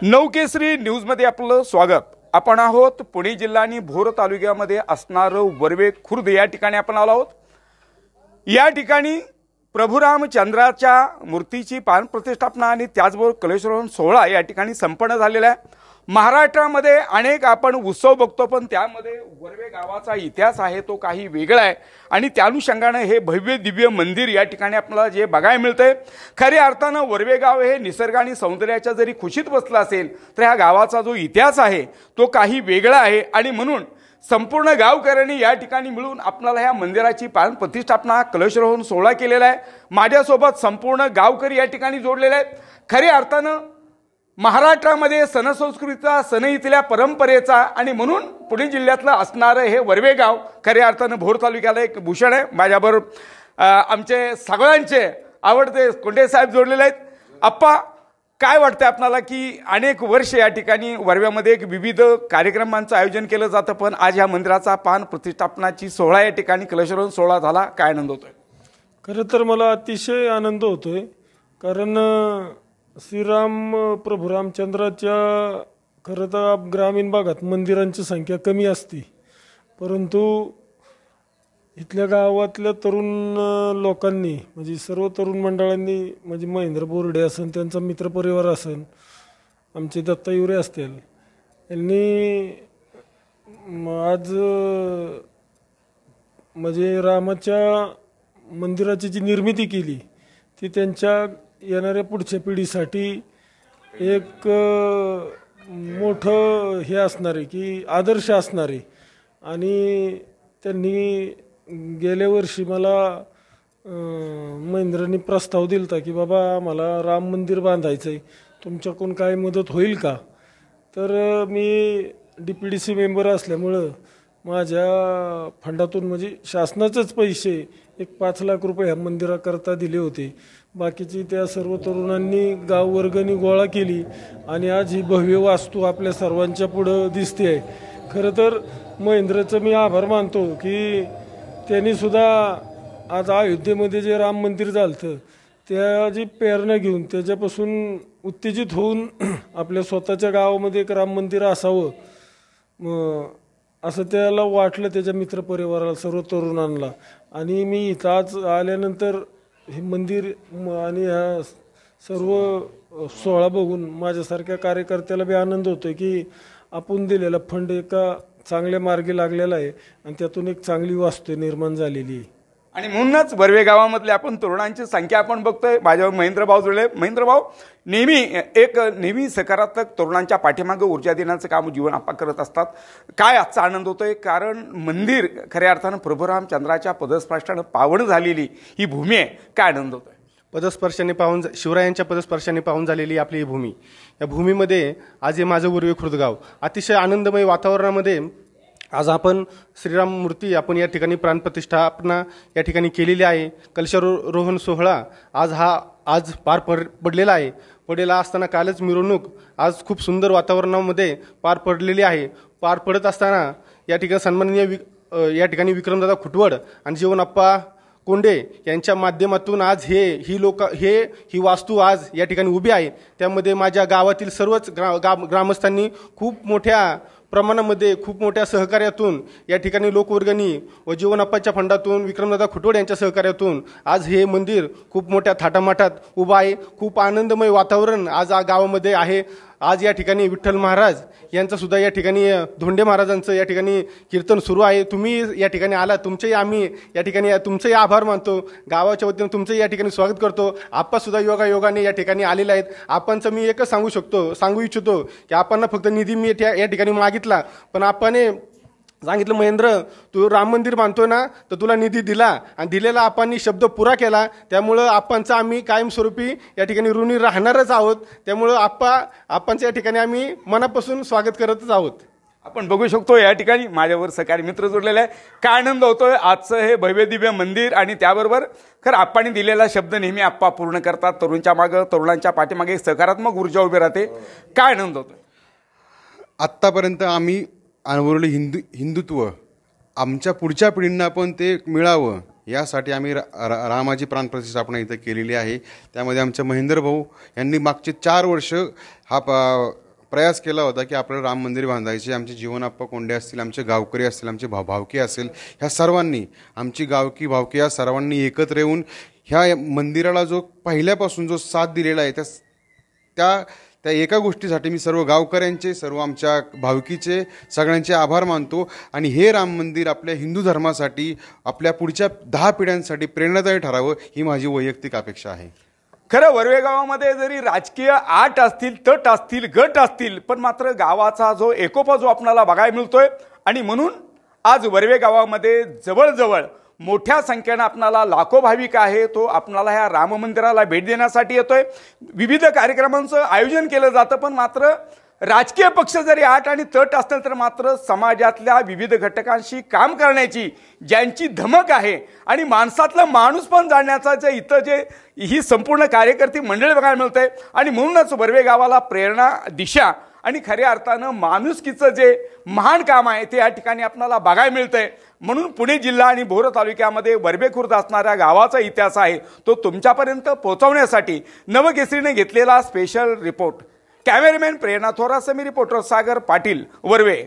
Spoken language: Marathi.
नवकेसरी न्यूजमध्ये आपलं स्वागत। आपण आहोत पुणे जिल्हा आणि भोर तालुक्यामध्ये असणारं वरवे खुर्द या ठिकाणी आपण आलो आहोत। या ठिकाणी प्रभू रामचंद्राच्या मूर्तीची पान प्रतिष्ठापना आणि त्याचबरोबर कलशरोहण सोहळा या ठिकाणी संपन्न झालेला आहे। महाराष्ट्रामध्ये अनेक आपण उत्सव बघतो, पण त्यामध्ये वरवे गावाचा इतिहास आहे तो काही वेगळा आहे आणि त्या अनुषंगाने हे भव्य दिव्य मंदिर या ठिकाणी आपल्याला जे बघायला मिळते। खऱ्या अर्थाने वरवे गाव हे निसर्ग आणि सौंदर्याच्या जरी खुशीत बसलं असेल तर ह्या गावाचा जो इतिहास आहे तो काही वेगळा आहे आणि म्हणून संपूर्ण गावकऱ्यांनी या ठिकाणी मिळून आपल्याला ह्या मंदिराची पान प्रतिष्ठापना कलशरोहण सोहळा केलेला आहे। माझ्यासोबत संपूर्ण गावकरी या ठिकाणी जोडलेले आहेत। खऱ्या अर्थाने महाराष्ट्रामध्ये सणसंस्कृतीचा सण इथल्या परंपरेचा आणि म्हणून पुणे जिल्ह्यातलं असणारं हे वरवे गाव खऱ्या अर्थाने भोर तालुक्याला एक भूषण आहे। माझ्याबरोबर आमचे सगळ्यांचे आवडते कोंडे साहेब जोडलेले आहेत। आप्पा, काय वाटतं आपल्याला की अनेक वर्ष या ठिकाणी वरव्यामध्ये एक विविध कार्यक्रमांचं आयोजन केलं जातं, पण आज या मंदिराचा पान प्रतिष्ठापनाची सोहळा या ठिकाणी कलशरोहण सोहळा झाला, काय आनंद होतोय? खरं तर मला अतिशय आनंद होतोय, कारण श्रीराम प्रभू रामचंद्राच्या खरं तर ग्रामीण भागात मंदिरांची संख्या कमी असते, परंतु इथल्या गावातल्या तरुण लोकांनी म्हणजे सर्व तरुण मंडळांनी म्हणजे महेंद्र बोर्डे असन, त्यांचा मित्रपरिवार असन, आमचे दत्ता युरे असतील, यांनी आज म्हणजे रामाच्या मंदिराची जी निर्मिती केली ती त्यांच्या येणाऱ्या पुढच्या पिढीसाठी एक मोठं हे असणार आहे की आदर्श असणार आहे। आणि त्यांनी गेल्या वर्षी मला महेंद्रनी प्रस्ताव दिलता की बाबा मला राम मंदिर बांधायचं आहे, तुमच्याकडून काय मदत होईल का? तर मी DPDC मेंबर असल्यामुळं माझ्या फंडातून म्हणजे शासनाचेच पैसे एक 5 लाख रुपये ह्या मंदिराकरता दिले होते। बाकीची त्या सर्व तरुणांनी गाव वर्गणी गोळा केली आणि आज ही भव्य वास्तू आपल्या सर्वांच्या पुढं दिसते आहे। खरं तर महेंद्रचं मी आभार मानतो की त्यांनी सुद्धा आज अयोध्येमध्ये जे राम मंदिर झालं त्याची प्रेरणा घेऊन त्याच्यापासून उत्तेजित होऊन आपल्या स्वतःच्या गावामध्ये एक राम मंदिर असावं असं त्याला वाटलं, त्याच्या मित्रपरिवाराला सर्व तरुणांना। आणि मी इथं आज आल्यानंतर हे मंदिर आणि ह्या सर्व सोहळा बघून माझ्यासारख्या कार्यकर्त्याला बी आनंद होतोय की आपण दिलेला फंड एका चांगल्या मार्गी लागलेला आहे आणि त्यातून एक चांगली वास्तू निर्माण झालेली आहे। आणि म्हणूनच वरवे गावामधले आपण तरुणांची संख्या आपण बघतोय। माझ्यावर महेंद्र भाऊ जोडले। महेंद्र भाऊ, नेहमी सकारात्मक तरुणांच्या पाठीमागे ऊर्जा देण्याचं काम जीवन आपण करत असतात। काय आजचा आनंद होतोय, कारण मंदिर खऱ्या अर्थानं प्रभू रामचंद्राच्या पदस्पर्शाने पावन झालेली ही भूमी आहे, काय आनंद होतोय? पदस्पर्शाने पावन, शिवरायांच्या पदस्पर्शाने पावन झालेली आपली ही भूमी, या भूमीमध्ये आज हे माझं वरवे खुर्द गाव अतिशय आनंदमय वातावरणामध्ये आज आपण श्रीराम मूर्ती आपण या ठिकाणी प्राणप्रतिष्ठापना या ठिकाणी केलेली आहे। कलशरोहण सोहळा आज पार पडलेला आहे। पडलेला असताना कालच मिरवणूक आज खूप सुंदर वातावरणामध्ये पार पडलेली आहे। पार पडत असताना या ठिकाणी सन्माननीय या ठिकाणी विक्रमदादा खुटवड आणि जीवनप्पा कोंडे यांच्या माध्यमातून आज ही वास्तू आज या ठिकाणी उभी आहे। त्यामध्ये माझ्या गावातील सर्वच ग्रामस्थांनी खूप मोठ्या प्रमाणामध्ये खूप मोठ्या सहकार्यातून या ठिकाणी लोकवर्गणी व जीवनप्पाच्या फंडातून विक्रमदादा खुटवड यांच्या सहकार्यातून आज हे मंदिर खूप मोठ्या थाटामाटात उभं आहे। खूप आनंदमय वातावरण आज गावामध्ये आहे। आज या ठिकाणी विठ्ठल महाराज यांचं सुद्धा या ठिकाणी धोंडे महाराजांचं या ठिकाणी कीर्तन सुरू आहे। तुम्ही या ठिकाणी आला, तुमचेही आम्ही या ठिकाणी तुमचेही आभार मानतो, गावाच्या वतीने तुमचंही या ठिकाणी स्वागत करतो। आप्पा सुद्धा योगायोगाने या ठिकाणी आलेले आहेत। आपणचं मी एकच सांगू इच्छितो की आपण फक्त निधी मी या ठिकाणी मागितला, पण आपण सांगितलं महेंद्र तू राम मंदिर बांधतोय ना, तर तुला निधी दिला आणि दिलेला आपण शब्द पुरा केला, त्यामुळं आपणचं आम्ही कायमस्वरूपी या ठिकाणी ऋणी राहणारच आहोत। त्यामुळं आपणचं या ठिकाणी आम्ही मनापासून स्वागत करतच आहोत। आपण बघू शकतो या ठिकाणी माझ्यावर सहकारी मित्र जोडलेले आहे। काय आनंद होतोय आजचं हे भव्य दिव्य मंदिर आणि त्याबरोबर खरं आप्पांनी दिलेला शब्द नेहमी आप्पा पूर्ण करतात। तरुणांच्या पाठीमागे सकारात्मक ऊर्जा उभी राहते। काय आनंद होतोय? आत्तापर्यंत आम्ही अनुभवलेलं हिंदुत्व आमच्या पुढच्या पिढींना पण ते मिळावं यासाठी आम्ही रामाची प्राणप्रतिष्ठापना इथं केलेली आहे। त्यामध्ये आमचे महेंद्र भाऊ यांनी मागचे 4 वर्ष हा प्रयास केला होता की आपल्याला राम मंदिर बांधायचे. आमचे जीवनाप्पा कोंडे असतील, आमचे गावकरी असतील, आमचे भावके असेल, ह्या सर्वांनी, आमची गावकी भावकी या सर्वांनी एकत्र येऊन ह्या मंदिराला जो पहिल्यापासून जो साथ दिलेला आहे त्या एका गोष्टीसाठी मी सर्व गावकऱ्यांचे, सर्व आमच्या भावकीचे सगळ्यांचे आभार मानतो. आणि हे राम मंदिर आपल्या हिंदू धर्मासाठी, आपल्या पुढच्या 10 पिढ्यांसाठी प्रेरणादायी ठरावं ही माझी वैयक्तिक अपेक्षा आहे. खरं वरवे गावामध्ये जरी राजकीय आट असतील, तट असतील, गट असतील, पण मात्र गावाचा जो एकोपा जो आपल्याला बघायला मिळतोय. आणि म्हणून आज वरवे गावामध्ये जवळजवळ मोठ्या संख्येनं आपणाला लाखो भाविक आहे तो आपणाला ह्या राम मंदिराला भेट देण्यासाठी येतोय. विविध कार्यक्रमांचं आयोजन केलं जातं, पण मात्र राजकीय पक्ष जरी आट आणि तट असतील तर मात्र समाजातल्या विविध घटकांशी काम करण्याची ज्यांची धमक आहे आणि माणसातला माणूस पण जाणण्याचा जे इथं जे ही संपूर्ण कार्यकर्ती मंडळी बघायला मिळते. आणि म्हणूनच वरवे गावाला प्रेरणा, दिशा आणि खऱ्या अर्थानं माणुसकीचं जे महान काम आहे ते या ठिकाणी आपल्याला बघायला मिळतंय. म्हणून पुणे जिल्हा आणि भोर तालुक्यामध्ये वरवे खुर्द असणाऱ्या गावाचा इतिहास आहे तो तुमच्यापर्यंत पोहोचवण्यासाठी नवकेसरीने घेतलेला स्पेशल रिपोर्ट. कॅमेरामॅन प्रेरणा थोरात, मी रिपोर्टर सागर पाटील, वरवे.